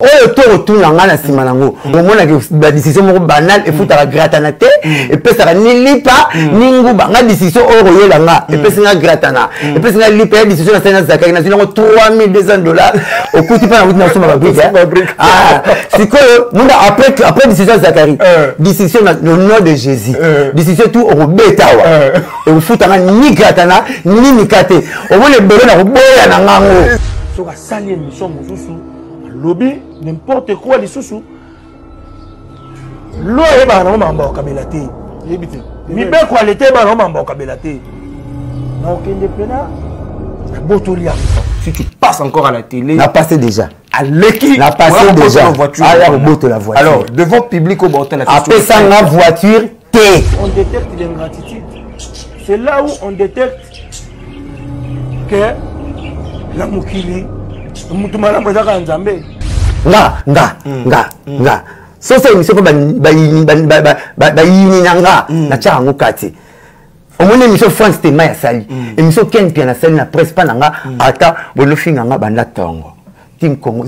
oh to retourne en na sima nango au moins la décision banale et fouta la gratanate et puis ça ni lipa ningu banga décision o royela nga et puis ça gratana et puis ça lipa décision na Zakari na $3200 au coût pas na soma babrique ah c'est que monde après décision Zakari décision le nom de Jésus décision tout au betawa et fouta ni gratana ni nikate au moins le belo na boya na ngango so ka sali émission mosusu lobby n'importe quoi les sous l'eau est dans mamba kabelate mi be qualité dans mamba kabelate non indépendant botolia si tu passes encore à la télé n'a passé déjà à l'équipe n'a passé déjà alors la voiture alors devant public au bordel la après ça la voiture T on détecte l'ingratitude c'est là où on détecte que la mukili mutumala mbazaka nzambe nga so c'est émission ba nanga na chango kati omone émission France tema ya sali émission Ken Pia na sali na presse pa nanga ata bolofinga nga banda tongo tim Congo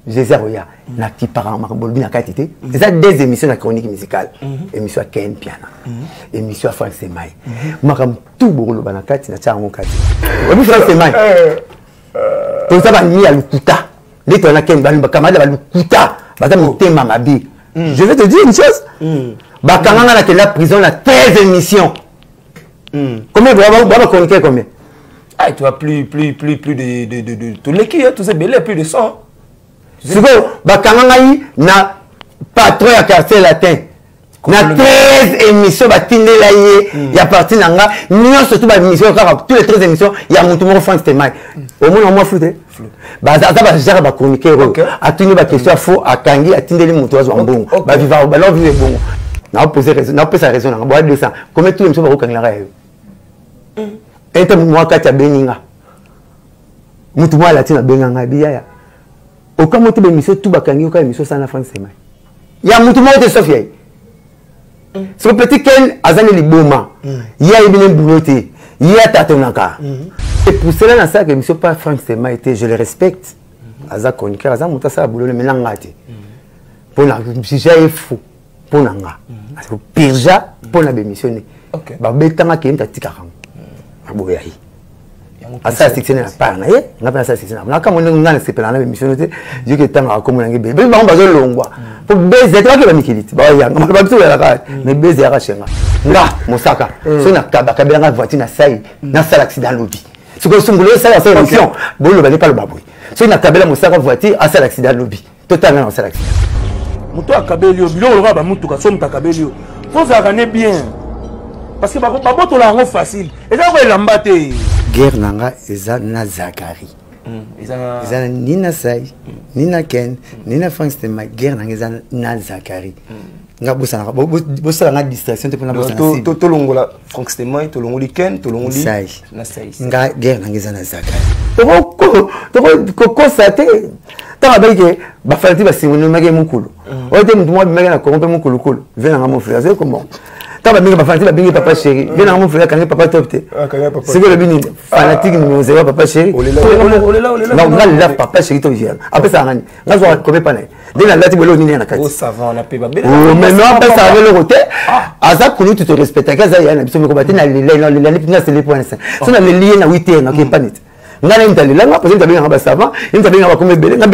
Jésus Roya na ti parent makabolobi na kati té c'est ça deux émissions de chronique musicale émission Ken Pia émission France tema makam tout bolo bana kati na chango kati obi France tema tout ça va ni à lukuta les toi na ken ba kamada ba lukuta ba ta motema mabi je vais te dire une chose ba kamanga na la prison na 13 émissions combien va chroniquer combien ah tu as plus de tout l'équipe tout c'est belé plus de 100 c'est que ba kamanga yi na patron ya quartier latin na 13 émissions ba tindela ye ya parti nanga nyo surtout ba émission tous les 13 émissions ya mutumo France Temai au moins moi flou bah ça va gérer ba communiquer a tenu ba question faux a kangi a tindeli mutu wazo mbongo ba vivre ba leur vivre bongo na poser raison na poser raison na boire 200 comment tout émission ba ko kangela rayo et toi moi kati ya beninga mutu moi latina benganga biya ya aucun moto ba émission tout ba kangi aucun émission ça na France Temai ya mutu moi de Sofia ce petit Ken azani liboma ya ibine bouloté ya tatonaka et pour cela dans ça que monsieur pas Franck Sema était je le respecte aza chroniqueur aza muta ça boulot mais ngati pour la si j'ai fou pour nanga parce que pirja pour la démissionner ba betanga ke ntatika kang aboya yi asa sectionner la part na ye na pas ça sectionner na kama ngana sepela na démissionner je que tanga comme ngi be ba bazo longwa pour baiser toi que ba mikiliti ba ya ba biso ya ka mais baiser ya chenga nga mosaka so na kabela nga voiture na sai na sala accident lobby ce que songolo ça la solution bon le balé pas le baboui so na kabela mosaka voiture à sala accident lobby totalement na sala accident muto akabelio bilo ba mutu ka so muta kabelio faut ça gagner bien parce que ba boto la ngo facile et ça va l'embater guerre nanga eza na Zakari eza ni na sai ni na Ken ni na France Temai guerre nanga eza na Zakari nga bosa nga distraction te pona bosa to longola Franck Temai to longoli Ken to longoli na sai nga guerre nanga eza na Zakari to constater ta ba ke ba falati ba simono mage mukulu o te mtu mwa mage na korompe mukulu kulu vena nga mon frère c'est comment ta ba mingi ba falati ba bingi papa chéri vena nga mon frère kangi papa top te c'est que le bini fanatique numéro 0 papa chéri non nga papa chéri to vient après ça ngani nga zo ko pa na de la lati bolo nini na kati o savant na pe ba bela mais non après ça avec le côté aza kulu tu te respectes kaza ya na biso ko batena le na c'est les points ça so na le lié na 8 na ke panit ngana mtali la nga peut-être nga ba savant nga ba comme bele nga